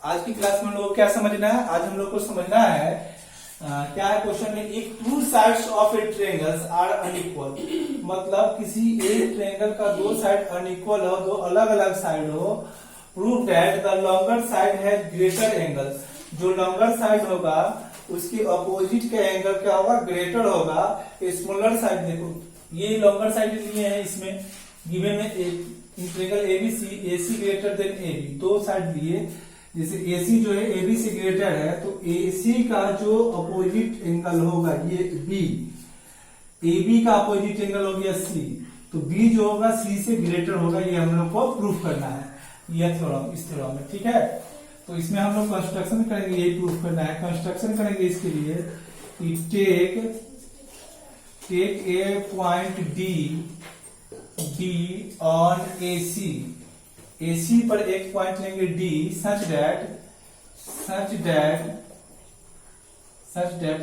आज की क्लास में हम लोग को क्या समझना है? आज हम लोग को समझना है क्या है क्वेश्चन में, if two sides of a triangle are unequal, मतलब किसी एक ट्रायंगल का दो साइड अनइक्वल हो, दो अलग अलग साइड हो, prove that the longer side has greater angle, जो लॉन्गर साइड होगा उसकी अपोजिट का एंगल क्या होगा? ग्रेटर होगा। स्मॉलर साइड देखो, ये लॉन्गर साइड लिए है, इसमें गिवन में triangle ABC, AC greater than AB, दो साइड लिए, जैसे AC जो है AB से ग्रेटर है तो AC का जो अपोजिट एंगल होगा ये B, AB का अपोजिट एंगल हो गया C, तो B जो होगा C से ग्रेटर होगा। ये हम लोग को प्रूफ करना है यह थ्योरम, इस थ्योरम में, ठीक है। तो इसमें हम लोग कंस्ट्रक्शन करेंगे, यही प्रूफ करना है। कंस्ट्रक्शन करेंगे इसके लिए take a point D on AC पर एक पॉइंट लेंगे D, सच दैट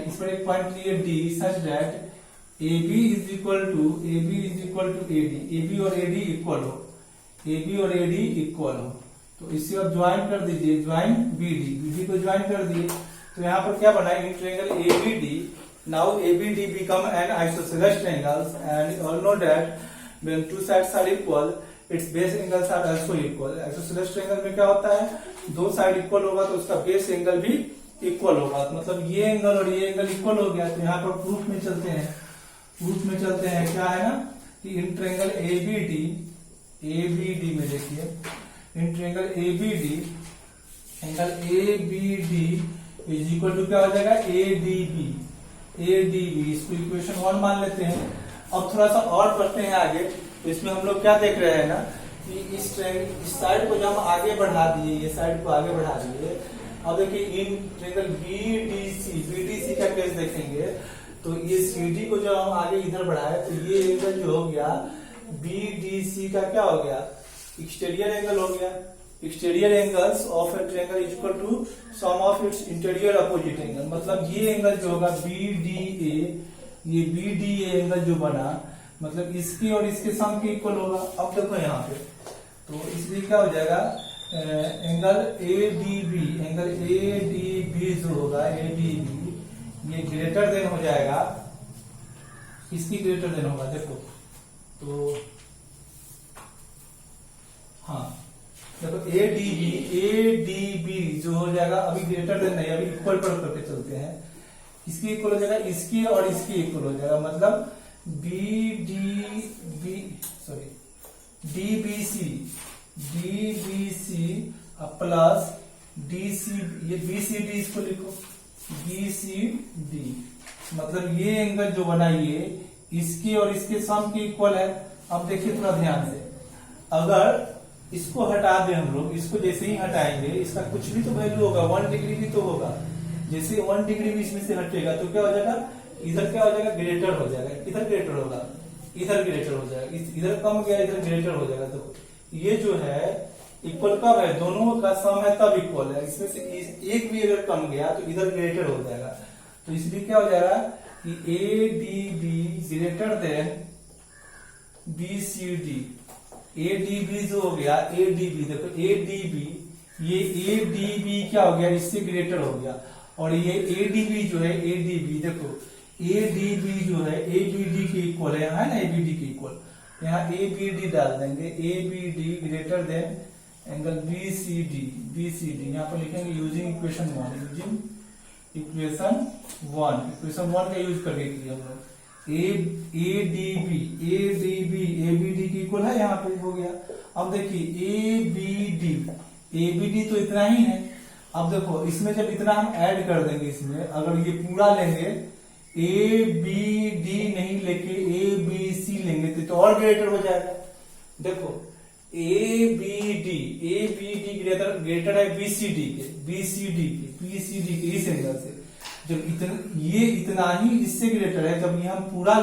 इस पर एक पॉइंट लिए D, such that AB is equal to AD, AB और AD इक्वल हो, तो इसे आप ज्वाइन कर दीजिए, ज्वाइन BD को ज्वाइन कर दिए, तो यहाँ पर क्या बना? In triangle ABD, now ABD become an isosceles triangles and all know that when two sides are equal its base angles are also equal. Isosceles triangle में क्या होता है? दो साइड इक्वल होगा तो उसका बेस एंगल भी इक्वल होगा, मतलब ये एंगल और ये एंगल इक्वल हो गया। तो यहाँ पर प्रूफ में चलते हैं, क्या है ना कि इन ट्रायंगल ABD में देखिए, in triangle ABD, angle ABD is equal to क्या हो जाएगा? ADB, इसको इक्वेशन 1 मान लेते हैं। अब थोड़ा सा और पढ़ते हैं आगे, तो इसमें हम लोग क्या देख रहे हैं ना कि इस साइड को जब हम आगे बढ़ा दिए, ये साइड को आगे बढ़ा दिए, अब देखिए इन ट्रायंगल BDC का केस देखेंगे, तो ये CD को जब हम आगे इधर बढ़ाए तो ये एंगल जो हो गया BDC का क्या हो गया? एक्सटीरियर एंगल हो गया। Exterior angles of a triangle is equal to sum of its interior opposite angle, मतलब ये एंगल जो होगा BDA, ये BDA एंगल जो बना, मतलब इसके और इसके सम के इक्वल होगा। अब देखो यहाँ पे, तो इसलिए क्या हो जाएगा? एंगल ADB जो होगा, ADB ये ग्रेटर देन हो जाएगा, इसकी ग्रेटर देन होगा। देखो तो हाँ, देखो ADB जो हो जाएगा, अभी ग्रेटर देन नहीं, अभी इक्वल पर करके चलते हैं, इसकी इक्वल हो जाएगा, इसकी और इसकी इक्वल हो जाएगा, मतलब DBC प्लस DC, ये BCD इसको लिखो, BCD, मतलब ये एंगल जो बना ये इसके और इसके सम के इक्वल है। अब देखिए थोड़ा ध्यान से, अगर इसको हटा दें हम लोग, इसको जैसे ही हटाएंगे इसका कुछ भी तो वैल्यू होगा, 1 डिग्री भी तो होगा, जैसे 1 डिग्री भी इसमें से हटेगा तो क्या हो जाएगा? इधर क्या हो जाएगा? ग्रेटर हो जाएगा। इधर ग्रेटर होगा, इधर ग्रेटर हो जाएगा, इधर कम गया, इधर ग्रेटर हो जाएगा। तो ये जो है इक्वल कब है? दोनों का सम है तब इक्वल है, इसमें से एक भी अगर कम गया तो इधर ग्रेटर हो जाएगा। तो इसलिए क्या हो जाएगा कि ADB greater than BCD, ADB जो हो गया, ADB देखो ADB, ये ADB क्या हो गया? इससे ग्रेटर हो गया, और ये ADB जो है, ADB देखो ADB जो है ABD के इक्वल है ना, ABD के इक्वल, यहाँ ABD डाल देंगे, ABD greater than angle BCD, यहाँ पर लिखेंगे यूजिंग इक्वेशन 1, इक्वेशन 1 का यूज करके किया हम लोग। ABD की इक्वल है, यहाँ पे हो गया। अब देखिए ABD तो इतना ही है। अब देखो इसमें जब इतना हम ऐड कर देंगे, इसमें अगर ये पूरा लेंगे, ABD नहीं लेके ABC लेंगे तो और ग्रेटर हो जाएगा। देखो ABD ग्रेटर है BCD के इस एंगल से, जब ये इतना ही इससे ग्रेटर है, जब ये हम पूरा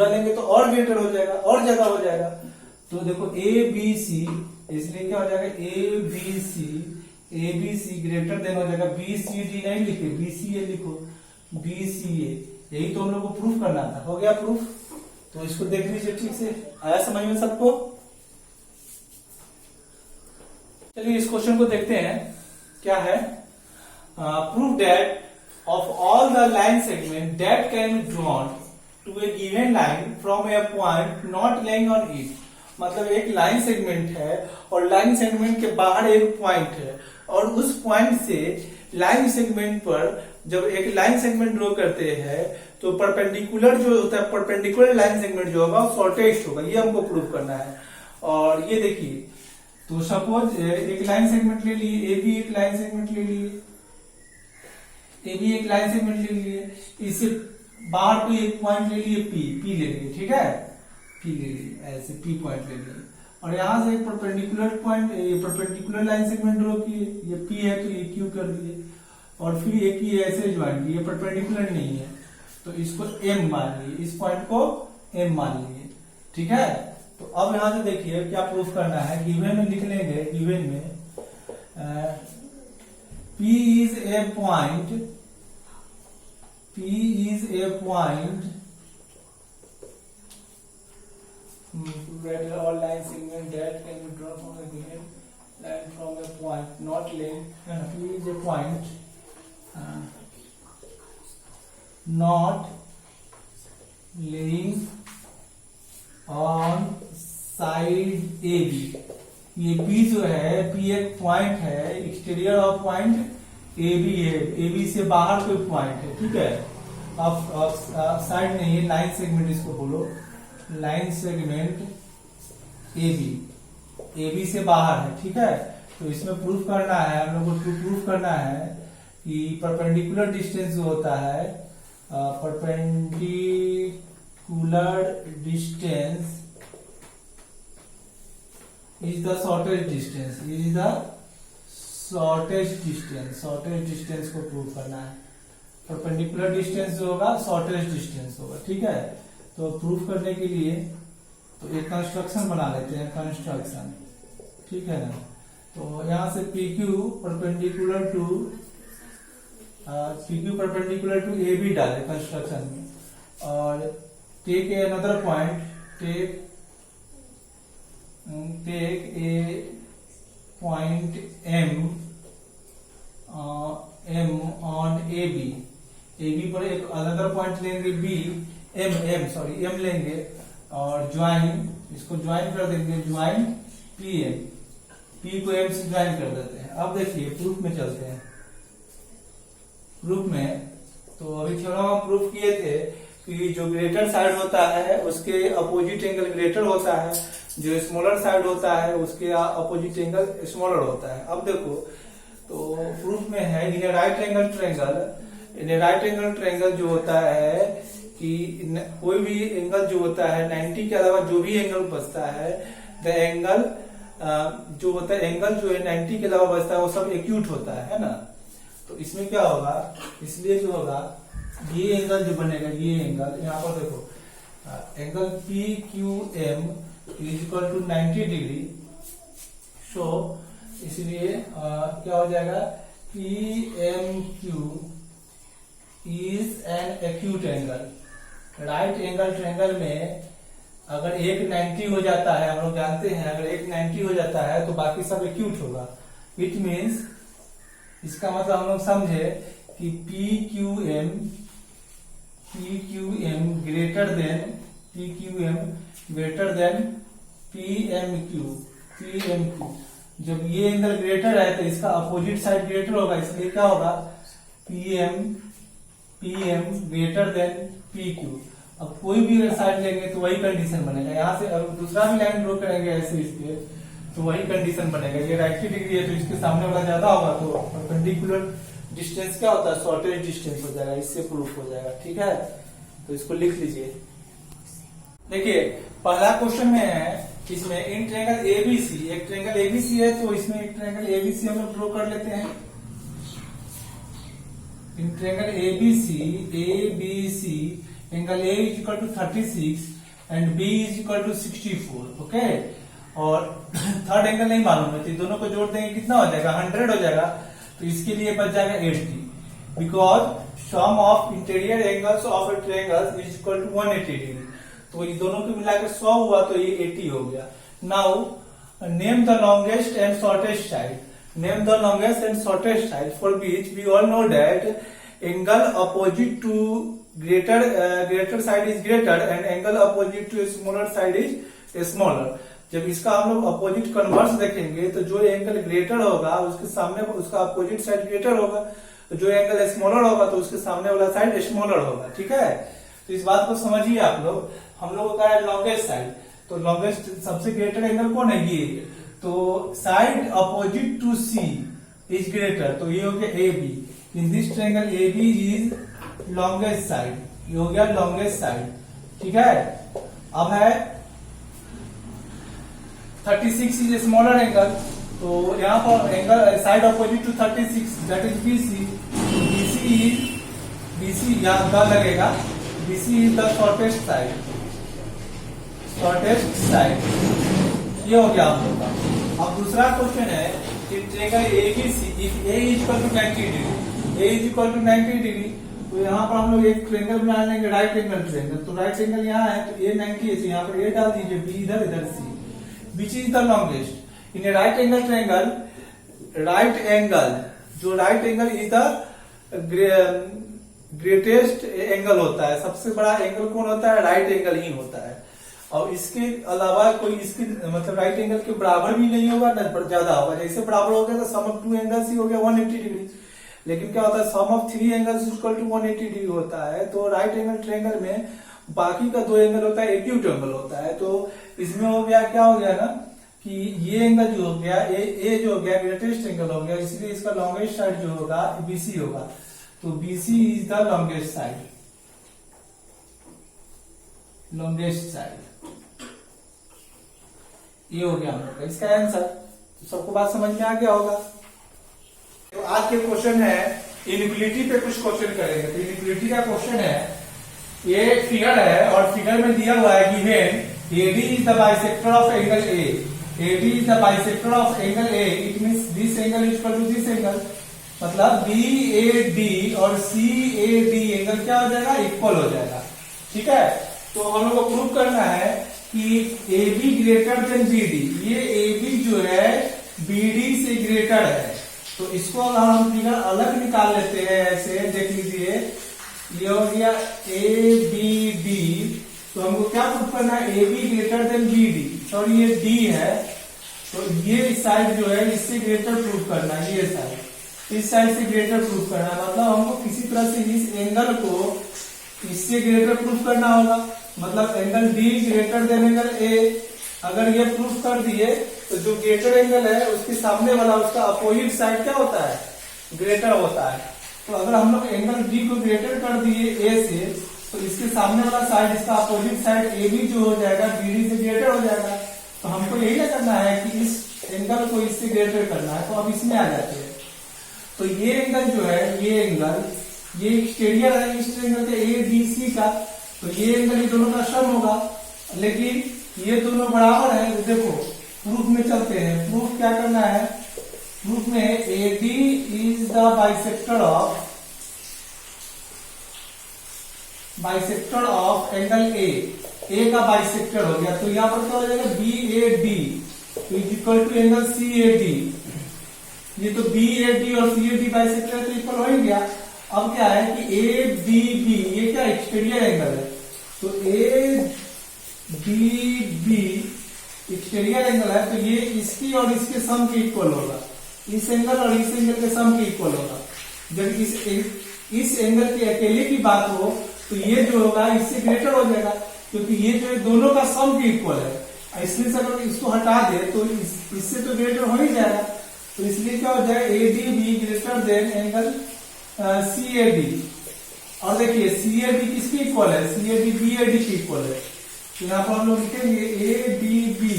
लेंगे तो और ग्रेटर हो जाएगा, और ज्यादा हो जाएगा। तो देखो ABC, इसलिए क्या हो जाएगा? ABC ग्रेटर देन हो जाएगा, BCD नहीं लिखे, BCA लिखो, BCA, यही तो हम लोग को प्रूफ करना था। हो गया प्रूफ? तो इसको देख लीजिए ठीक से, आया समझ में सबको? चलिए इस क्वेश्चन को देखते हैं। क्या है, prove that of all the line segment that can be drawn to a given line from a point not laying on it। मतलब एक लाइन सेगमेंट है और लाइन सेगमेंट के बाहर एक पॉइंट है, और उस पॉइंट से लाइन सेगमेंट पर जब एक लाइन सेगमेंट ड्रॉ करते हैं तो परपेंडिकुलर जो होता है, परपेंडिकुलर लाइन सेगमेंट जो होगा वो शॉर्टेस्ट होगा, ये हमको प्रूव करना है। और ये देखिए, तो सपोज एक लाइन सेगमेंट ले लिए, ए भी एक लाइन सेगमेंट ले लिए, ए भी एक लाइन सेगमेंट ले लिए, इससे बाहर कोई एक पॉइंट ले लिए, पी ले लिए, ठीक है, पी ले लिए, ऐसे पी पॉइंट ले लिए, और यहां से एक perpendicular point, perpendicular line segment draw किए, ये पी है तो ये क्यू कर दिए, और फिर एक ही ऐसे ज्वाइन किए, परपेंडिकुलर नहीं है तो इसको एम मान लिए, इस पॉइंट को एम मान लिए, ठीक है। तो अब यहां से देखिए क्या प्रूफ करना है, गिवन में लिख लेंगे, गिवन में P is a point, P is a point, write all line segment that can be drawn from a given line from a point not laying, P is a point not laying on side AB। ये P जो है, P एक point है, exterior of point A B है, A B से बाहर कोई point है, ठीक है। अब साइड नहीं है, लाइन सेगमेंट इसको बोलो, लाइन सेगमेंट ए बी से बाहर है, ठीक है। तो इसमें प्रूफ करना है, हम लोग को प्रूफ करना है कि परपेंडिकुलर डिस्टेंस जो होता है, perpendicular distance is the shortest distance, is the shortest distance को प्रूव करना है। परपेंडिकुलर डिस्टेंस जो होगा शॉर्टेस्ट डिस्टेंस होगा, ठीक है। तो प्रूफ करने के लिए तो एक कंस्ट्रक्शन बना लेते हैं, कंस्ट्रक्शन, ठीक है ना। तो यहां से PQ perpendicular to A B डाले कंस्ट्रक्शन में, और take another point, take a point M on AB पर एक अनदर पॉइंट लेंगे M लेंगे, और ज्वाइन, इसको ज्वाइन कर देंगे, ज्वाइन P को M से ज्वाइन कर देते हैं। अब देखिए प्रूफ में चलते हैं, प्रूफ में तो अभी थोड़ा हम प्रूफ किए थे कि जो ग्रेटर साइड होता है उसके अपोजिट एंगल ग्रेटर होता है, जो स्मॉलर साइड होता है उसके अपोजिट एंगल स्मॉलर होता है। अब देखो तो प्रूफ में है, इन राइट एंगल ट्रायंगल जो होता है कि कोई भी एंगल जो होता है 90 के अलावा जो भी एंगल बचता है, द एंगल जो होता है, एंगल जो है 90 के अलावा बचता है वो सब एक्यूट होता है ना। तो इसमें क्या होगा, इसलिए जो होगा ये एंगल जो बनेगा, ये एंगल यहाँ पर देखो, angle PQM is equal to 90 degree. So इसलिए क्या हो जाएगा, PMQ is an acute angle. Right angle triangle में अगर एक 90 हो जाता है, हम लोग जानते हैं अगर एक 90 हो जाता है तो बाकी सब एक्यूट होगा। इट मीन्स, इसका मतलब हम लोग समझे कि PQM ग्रेटर देन PMQ। जब ये एंगल ग्रेटर है तो इसका अपोजिट साइड ग्रेटर होगा, इसलिए क्या होगा, PM ग्रेटर देन PQ। अब कोई भी साइड लेंगे तो वही कंडीशन बनेगा, यहाँ से अगर दूसरा भी लाइन ड्रॉ करेंगे ऐसे इस पे तो वही कंडीशन बनेगा। ये 90 डिग्री है तो इसके सामने वाला ज्यादा होगा, तो परपेंडिकुलर डिस्टेंस क्या होता है, शॉर्टेस्ट डिस्टेंस हो जाएगा, इससे प्रूफ हो जाएगा, ठीक है। तो इसको लिख लीजिए। देखिए पहला क्वेश्चन में है, इसमें इन ट्रायंगल ABC, एक ट्रायंगल ABC है तो इसमें एक ट्रायंगल ABC हम लोग ड्रॉ कर लेते हैं। In triangle ABC angle A is equal to 36 and B is equal to 64, okay. और थर्ड एंगल नहीं मालूम है तो दोनों को जोड़ देंगे, कितना हो जाएगा, 100 हो जाएगा। तो इसके लिए बच जाएगा 80, because sum of interior angles of a triangle is equal to 180 degree. तो ये दोनों को मिलाकर 100 हुआ तो ये 80 हो गया। Now name the longest and shortest side. Name the longest and shortest side for which we all know that angle opposite to greater side is greater and angle opposite to smaller side is smaller. जब इसका हम लोग opposite converse देखेंगे तो जो angle greater होगा उसके सामने उसका अपोजिट साइड ग्रेटर होगा, तो जो एंगल स्मॉलर होगा तो उसके सामने वाला साइड स्मॉलर होगा। ठीक है, तो इस बात को समझिए आप लोग। हम लोगों का है लॉन्गेस्ट साइड, तो लॉन्गेस्ट सबसे ग्रेटर एंगल कौन है, ये। तो side opposite to C is greater, तो ये हो गया A B. In this triangle A B is longest side, ये हो गया लॉन्गेस्ट साइड। ठीक है, अब है 36 इज स्मॉलर एंगल, तो यहाँ पर angle side opposite to 36 that is BC. BC यहाँ द लगेगा, BC is the shortest side, shortest side. ये हो गया आप लोग का। अब दूसरा क्वेश्चन है कि triangle ABC if A is equal to 90 degree, A is equal to 90 degree, तो यहाँ पर हम लोग एक ट्रायंगल बना लेंगे, राइट एंगल ट्रायंगल। तो राइट एंगल यहाँ है तो ए 90 है, तो यहाँ पर ए डाल दीजिए, बी इधर, इधर सी। Which is the longest in a right angle triangle? Right angle, जो right angle is the greatest angle होता है, सबसे बड़ा एंगल कौन होता है, राइट एंगल ही होता है। और इसके अलावा कोई इसके मतलब राइट एंगल के बराबर भी नहीं होगा ना ज्यादा होगा। जैसे बराबर हो गया तो सम ऑफ टू एंगल्स ही हो गया 180 डिग्री, लेकिन क्या होता है sum of three angles equal to 180 degree होता है। तो राइट एंगल ट्रायंगल में बाकी का दो एंगल होता है एक्यूट एंगल होता है। तो इसमें हो गया क्या हो गया ना कि ये एंगल जो हो गया ए जो हो गया ग्रेटेस्ट एंगल हो गया, इसलिए इसका लॉन्गेस्ट साइड जो होगा बीसी होगा। तो BC is the longest side, longest side. ये हो गया हम लोग का इसका आंसर। तो सबको बात समझ में आ गया होगा। तो आज के क्वेश्चन है इनइक्वालिटी पे कुछ क्वेश्चन करेंगे। तो इनइक्वालिटी का क्वेश्चन है, ये फिगर है और फिगर में दिया हुआ है given AD is the bisector of angle A, AD is the bisector of angle A, it means this angle is equal to this angle. मतलब बी ए डी और सी ए डी एंगल क्या हो जाएगा, equal हो जाएगा। ठीक है, तो हम लोग को प्रूव करना है कि A B greater than B D, ये ए बी जो है बी डी से ग्रेटर है। तो इसको अगर हम फिगर अलग निकाल लेते हैं, ऐसे देख लीजिए, ये हो गया ए बी डी, तो हमको क्या प्रूफ करना है, A B greater than B D. Sorry ये डी है, तो ये साइड जो है इससे ग्रेटर प्रूफ करना है, ये साइड इस साइड से ग्रेटर प्रूफ करना है। मतलब हमको किसी तरह से इस एंगल को इससे ग्रेटर प्रूफ करना होगा। मतलब angle D greater than angle ए, अगर ये प्रूफ कर दिए तो जो ग्रेटर एंगल है उसके सामने वाला उसका अपोजिट साइड क्या होता है, ग्रेटर होता है। तो अगर हम लोग एंगल डी को ग्रेटर कर दिए ए से, तो इसके सामने वाला साइड इसका अपोजिट साइड ए बी जो हो जाएगा बी डी से ग्रेटर हो जाएगा। तो हमको यही ना करना है कि इस एंगल को इससे ग्रेटर करना है। तो अब इसमें आ जाते हैं। तो ये एंगल जो है, ये एंगल, ये एक्सटीरियर है इस ट्रायंगल के ए बी सी का, तो ये एंगल ये दोनों का सम होगा। लेकिन ये दोनों बराबर है। तो देखो प्रूफ में चलते हैं। प्रूफ क्या करना है, प्रूफ में ए D is the bisector of angle ए का बाइसेक्टर हो गया। तो यहाँ पर क्या हो जाएगा, B A D is equal to angle C A D. ये तो बी ए डी और सी ए डी बाइसेक्टर तो इक्वल हो ही गया। अब क्या है कि ए बी बी ये क्या एक्सटीरियर एंगल है, तो A B B exterior angle है, तो ये इसकी और इसके सम के इक्वल होगा। इस एंगल और इस एंगल के सम के इक्वल होगा। जब इस एंगल की अकेले की बात हो तो ये जो होगा इससे ग्रेटर हो जाएगा, क्योंकि ये जो है दोनों का सम के इक्वल है। इसलिए अगर इसको हटा दे तो इससे तो ग्रेटर हो ही जाएगा। तो इसलिए क्या हो जाएगा, A D B greater than angle C A D. और देखिए सी ए डी किसके इक्वल है, C A D B A D के इक्वल है। तो यहाँ पर हम लोग लिखेंगे A D B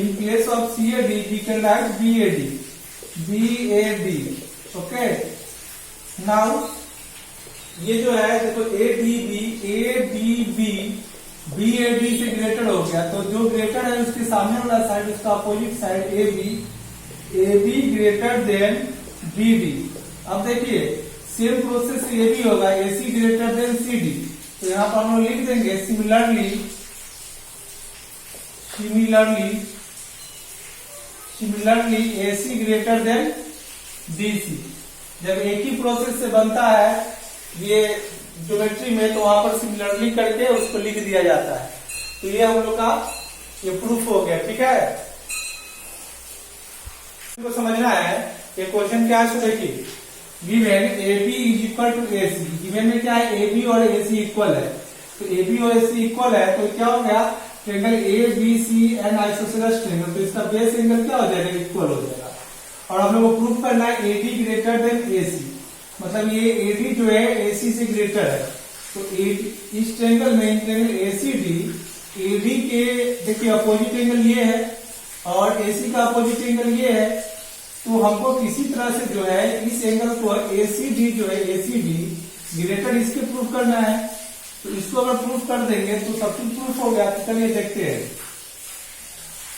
in place of C A D we can write B A D, B A D. Okay, now ये जो है देखो A D B B A D से ग्रेटर हो गया। तो जो ग्रेटर है उसके सामने वाला साइड, उसका opposite side A B greater than B D. अब देखिए सेम प्रोसेस ये भी होगा, A C greater than C D. तो यहाँ पर हम लोग लिख देंगे similarly similarly AC greater than BC। जब एक ही प्रोसेस से बनता है ये ज्योमेट्री में, तो वहां पर सिमिलरली करके उसको लिख दिया जाता है। तो ये हम लोग का ये प्रूफ हो गया। ठीक है, इसको समझना है। ये क्वेश्चन क्या है, देखिए given AB is equal to AC। Given में क्या है, AB और AC इक्वल है। तो AB और AC इक्वल है तो क्या हो गया, triangle ABC and isosceles triangle, तो इसका बेस एंगल क्या हो जाएगा, इक्वल हो जाएगा। और हम लोग को प्रूफ करना है AD ग्रेटर देन AC, मतलब ये AD जो है AC से ग्रेटर है। तो इस ट्रायंगल में ट्रायंगल ACD, AD के देखिए अपोजिट एंगल ये है और AC का अपोजिट एंगल ये है। तो हमको किसी तरह से जो है इस एंगल को ACD जो है ACD ग्रेटर इसके प्रूफ करना है। तो इसको अगर प्रूफ कर देंगे तो सब कुछ प्रूफ हो गया। तो चलिए देखते हैं।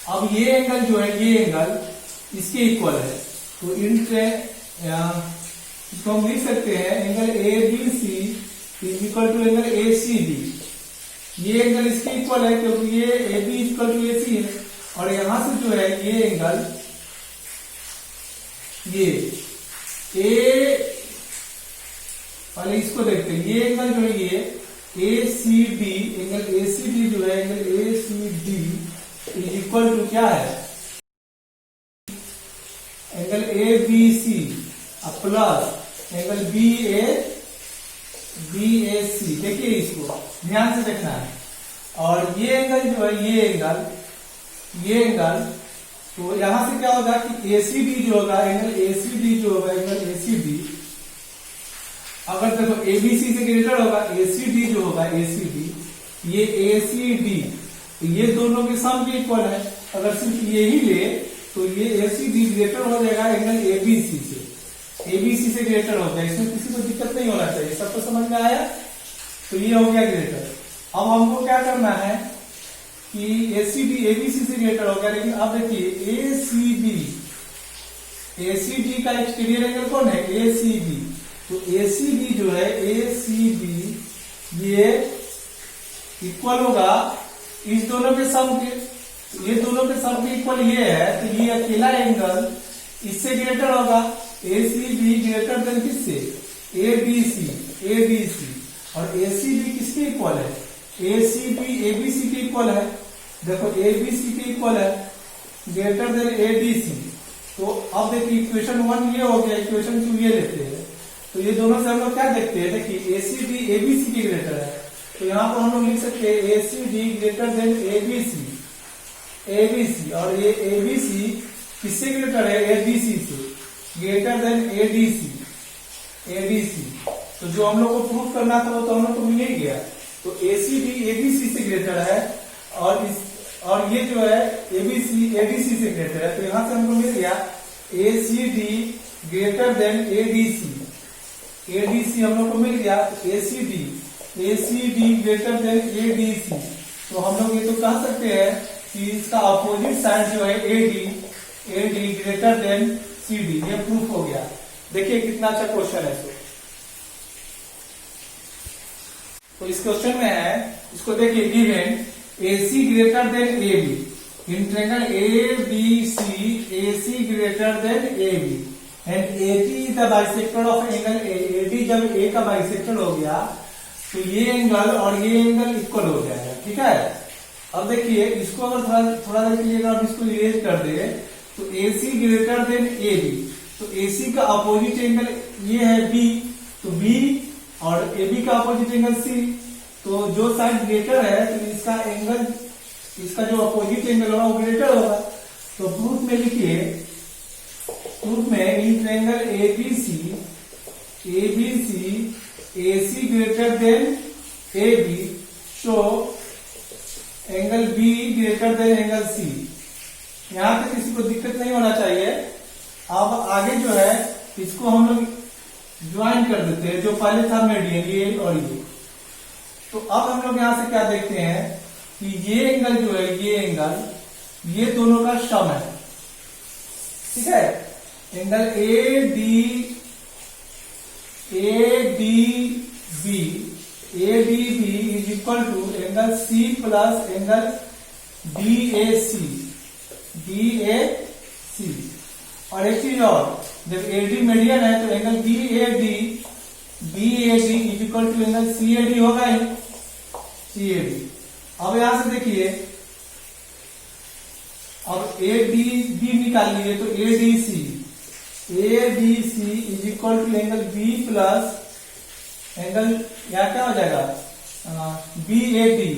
अब ये एंगल जो है ये एंगल इसके इक्वल है। तो इसको हम लिख सकते हैं angle ABC is equal to angle ACD। ये एंगल इसके इक्वल है क्योंकि ये AB इक्वल टू AC है। और यहां से जो है ये एंगल ये A, पहले इसको देखते हैं। ये एंगल जो है ये ACD, एंगल ACD जो है angle ACD is equal to क्या है, angle ABC plus angle BAC। देखिए इसको ध्यान से देखना है। और ये एंगल जो है ये एंगल तो यहां से क्या होगा कि ACD जो होगा एंगल ACD जो होगा एंगल ACD, अगर देखो ABC से ग्रेटर होगा ACD जो होगा ACD, ये ACD, तो ये दोनों के सम के इक्वल है। अगर सिर्फ ये ही ले तो ये ACD ग्रेटर हो जाएगा एंगल ABC से, ABC से ग्रेटर हो गया। इसमें किसी को दिक्कत नहीं होना चाहिए। सबको समझ में आया। तो ये हो गया ग्रेटर। अब हमको क्या करना है कि ACD ABC से ग्रेटर हो गया, लेकिन अब देखिए ACD का एक्सटीरियर एंगल कौन है, ACB। तो ACB जो है ACB ये इक्वल होगा इस दोनों के सम के। ये दोनों के सम के इक्वल ये है। तो ये अकेला एंगल इससे ग्रेटर होगा। ACB ग्रेटर देन किससे, ABC। और ACB किसके इक्वल है, ACB ABC के इक्वल है। देखो ABC के इक्वल है, ग्रेटर देन ADC। तो अब देखिए इक्वेशन 1 ये हो गया, इक्वेशन 2 ये लेते हैं। तो ये दोनों से हम लोग क्या देखते हैं, देखिए ACD ABC के ग्रेटर है। तो यहाँ पर हम लोग लिख सकते हैं ACD ग्रेटर देन ABC। और ये ABC किससे ग्रेटर है, ABC से, ग्रेटर देन ADC। तो जो हम लोग को प्रूफ करना था वो तो हम लोग को मिल ही गया। तो ACD ABC से ग्रेटर है और ये जो है ABC ADC से ग्रेटर है। तो यहां से हमको मिल गया ACD ग्रेटर देन ADC हम लोग को मिल गया। ACD greater than ADC। तो हम लोग ये तो कह सकते हैं कि इसका अपोजिट साइड जो है AD ग्रेटर देन CD। ये प्रूफ हो गया। देखिए कितना अच्छा क्वेश्चन है। तो इस क्वेश्चन में है, इसको देखिए given AC greater then AB in triangle ABC, AC greater then AB and AD is the bisector of angle AD। जब A का बाइसेक्टर हो गया तो ये एंगल और ये एंगल इक्वल हो जाएगा। ठीक है, अब देखिए इसको अगर थोड़ा देर के लिए अगर हम इसको इरेज कर दे तो AC ग्रेटर देन AB। तो AC का अपोजिट एंगल ये है B, तो B और AB का अपोजिट एंगल C। तो जो साइड ग्रेटर है तो इसका एंगल, इसका जो अपोजिट एंगल होगा वो ग्रेटर होगा। तो प्रूफ में लिखिए, प्रूफ में इन triangle ABC AC greater then AB show angle B greater than angle C। यहां तक किसी को दिक्कत नहीं होना चाहिए। अब आगे जो है इसको हम लोग ज्वाइन कर देते हैं, जो पहले था मेडियन ये और ये। तो अब हम लोग यहां से क्या देखते हैं कि ये एंगल जो है ये एंगल ये दोनों का सम है। ठीक है, angle ADB is equal to angle C plus angle BAC C. और एक चीज और, जब एडी मीडियन है तो angle B A D is equal to angle C A D होगा ही, सी ए डी। अब यहां से देखिए, अब ए डी बी निकाल लीजिए तो A D C is equal to angle B plus angle यहाँ क्या हो जाएगा बी ए डी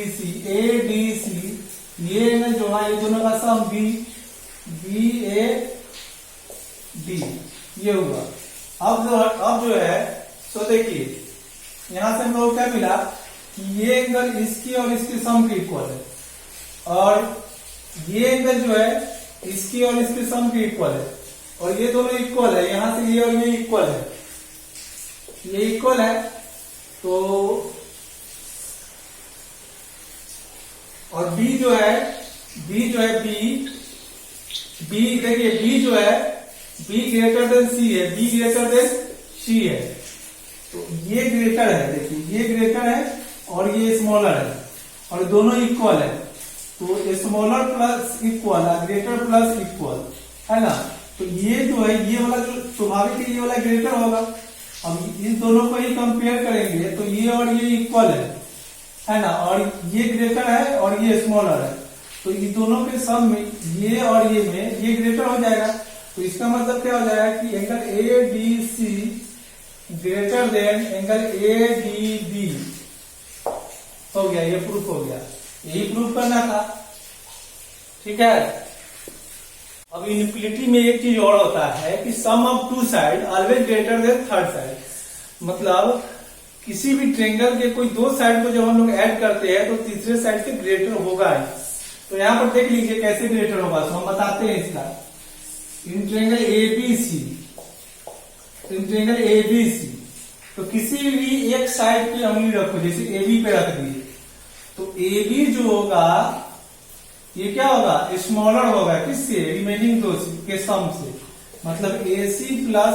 सी, ये एंगल जो है ये दोनों का सम बी ए डी ये हुआ। अब जो है तो देखिए यहां से हम लोग क्या मिला कि ये एंगल इसकी और इसके सम के इक्वल है, और ये एंगल जो है इसकी और इसके सम के इक्वल है, और ये दोनों इक्वल है, यहां से ये और ये इक्वल है, ये इक्वल है। तो और बी जो है बी देखिए बी जो है बी ग्रेटर देन सी है, बी ग्रेटर देन सी है, तो ये ग्रेटर है, देखिए ये ग्रेटर है और ये स्मॉलर है, और दोनों इक्वल है, तो small r plus equal greater plus equal है ना। तो ये जो है ये वाला जो स्वाभाविक है ये वाला ग्रेटर होगा। अब इन दोनों को ही कंपेयर करेंगे तो ये और ये इक्वल है ना, और ये ग्रेटर है और ये स्मॉलर है, तो ये दोनों के सम में ये और ये में ये ग्रेटर हो जाएगा। तो इसका मतलब क्या हो जाएगा कि angle A D C greater than angle A D B हो गया, ये प्रूफ हो गया, यही प्रूफ करना था, ठीक है। अब इनफिनिटी में एक चीज और होता है कि sum of two side always greater than third side, मतलब किसी भी ट्रेंगल के कोई दो साइड को जब हम लोग ऐड करते हैं तो तीसरे साइड से ग्रेटर होगा ही। तो यहां पर देख लीजिए कैसे ग्रेटर होगा, तो हम बताते हैं इसका। इन ट्रेंगल एबीसी तो किसी भी एक साइड की उंगली रखो, जैसे एबी पे रख दिए, तो एबी जो होगा ये क्या होगा स्मॉलर होगा, किससे रिमेनिंग दो के सम से, मतलब एसी प्लस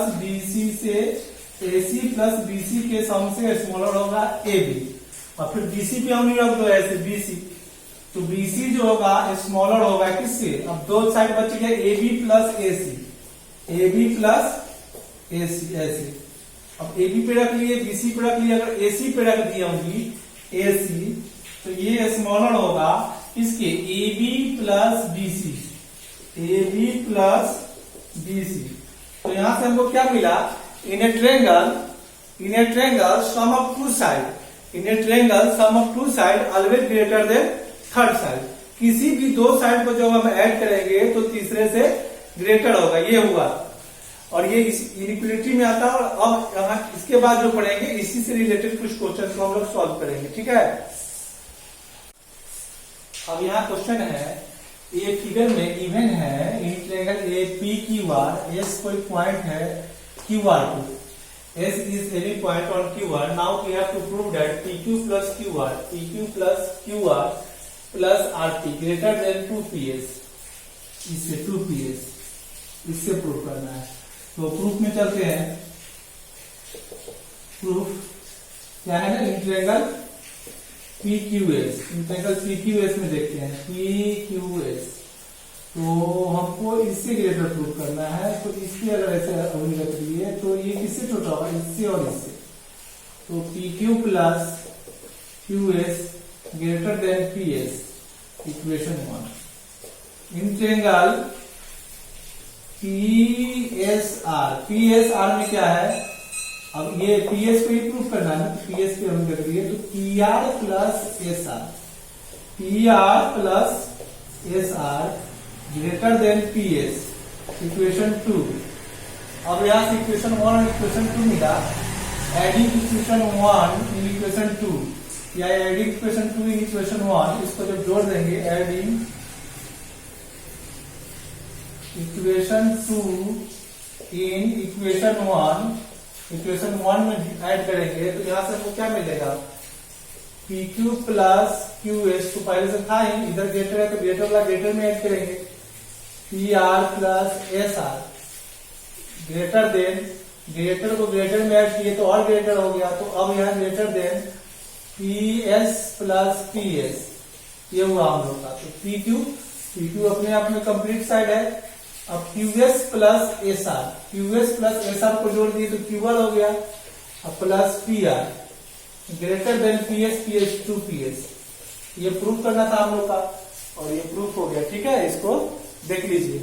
बीसी के सम से स्मॉलर होगा एबी, और फिर बीसी पे उंगली रख दो ऐसे बीसी, तो बीसी जो होगा स्मॉलर होगा किससे, अब दो साइड बच गया एबी प्लस एसी ऐसे। अब एबी पे रख लिए, बीसी पे रख लिए, अगर एसी पे रख दिया उंगली एसी तो ये स्मॉलर होगा इसके AB प्लस BC। तो यहां से हमको क्या मिला, in a triangle sum of two side always greater than third side, किसी भी दो साइड को जब हम ऐड करेंगे तो तीसरे से ग्रेटर होगा, ये हुआ। और ये इस इनइक्वालिटी में आता है, और अब यहाँ इसके बाद जो पढ़ेंगे इसी से रिलेटेड कुछ क्वेश्चन को हम लोग सॉल्व करेंगे, ठीक है। अब यहाँ क्वेश्चन है, ये फिगर में गिवन है in triangle a P Q R, S कोई पॉइंट है क्यू आर को, S is any point on Q R. Now we have to prove that P Q plus Q R plus R P greater than 2PS, इससे prove करना है। तो proof में चलते हैं। प्रूफ क्या है ना, इंट्रेगल PQS, इंट्रेगल PQS में देखते हैं PQS, तो हमको इससे ग्रेटर प्रूफ करना है। तो इसकी अगर ऐसे अवधि रख दी है तो ये किससे छोटा होगा, इससे और इससे, तो PQ plus QS greater than PS, equation 1। इंट्रेगल PSR में क्या है, अब ये PS को ही प्रूफ करना है, तो PS पे हम कर दिए, तो PR plus SR greater than PS, equation 2। अब यहां से इक्वेशन 1 और इक्वेशन 2 मिला, एडिंग इक्वेशन 1 इन इक्वेशन 2 या एडिंग इक्वेशन 2 इन इक्वेशन 1, इसको जब जोड़ देंगे एडिंग इक्वेशन 2 इन इक्वेशन 1 में ऐड करेंगे तो यहां से हमको क्या मिलेगा, PQ प्लस QS, तो पहले से था ही, इधर ग्रेटर है तो ग्रेटर वाला ग्रेटर में ऐड करेंगे, PR plus SR greater than, greater को ग्रेटर में ऐड किए तो और ग्रेटर हो गया, तो अब यहां greater than PS plus PS, ये हुआ हम लोग का। तो PQ PQ अपने आप में कंप्लीट साइड है। अब QS plus SR, QS plus SR को जोड़ दिए तो QR हो गया, अब plus PR greater than PS, PS two PS। ये प्रूफ करना था हम लोग का और ये प्रूफ हो गया। ठीक है, इसको देख लीजिए।